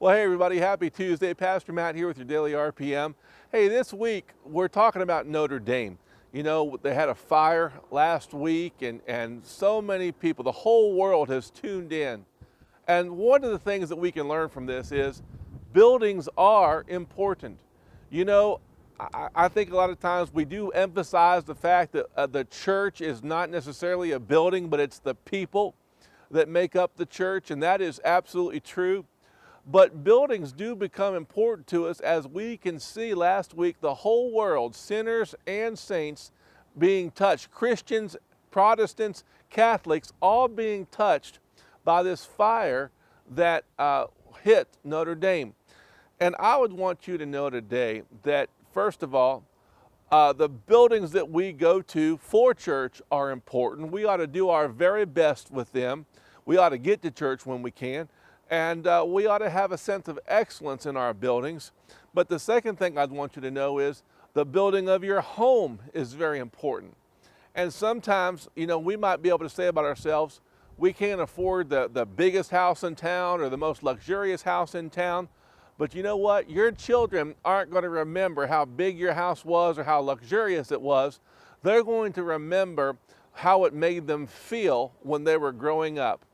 Well, hey everybody, happy Tuesday. Pastor Matt here with your daily RPM. Hey, this week we're talking about Notre Dame. You know, they had a fire last week and so many people, the whole world has tuned in. And one of the things that we can learn from this is buildings are important. You know, I think a lot of times we do emphasize the fact that the church is not necessarily a building, but it's the people that make up the church, and that is absolutely true. But buildings do become important to us, as we can see last week, the whole world, sinners and saints, being touched. Christians, Protestants, Catholics, all being touched by this fire that hit Notre Dame. And I would want you to know today that, first of all, the buildings that we go to for church are important. We ought to do our very best with them. We ought to get to church when we can. And we ought to have a sense of excellence in our buildings. But the second thing I'd want you to know is the building of your home is very important. And sometimes, you know, we might be able to say about ourselves, we can't afford the biggest house in town or the most luxurious house in town. But you know what? Your children aren't going to remember how big your house was or how luxurious it was. They're going to remember how it made them feel when they were growing up.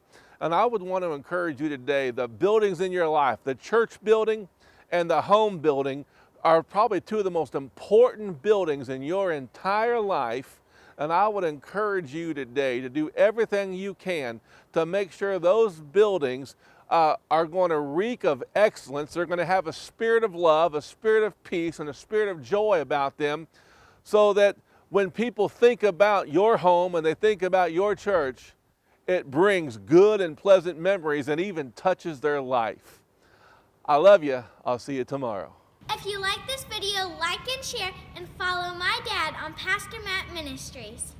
And I would want to encourage you today, the buildings in your life, the church building and the home building, are probably two of the most important buildings in your entire life. And I would encourage you today to do everything you can to make sure those buildings are going to reek of excellence. They're going to have a spirit of love, a spirit of peace, and a spirit of joy about them, so that when people think about your home and they think about your church, it brings good and pleasant memories and even touches their life. I love you. I'll see you tomorrow. If you like this video, like and share, and follow my dad on Pastor Matt Ministries.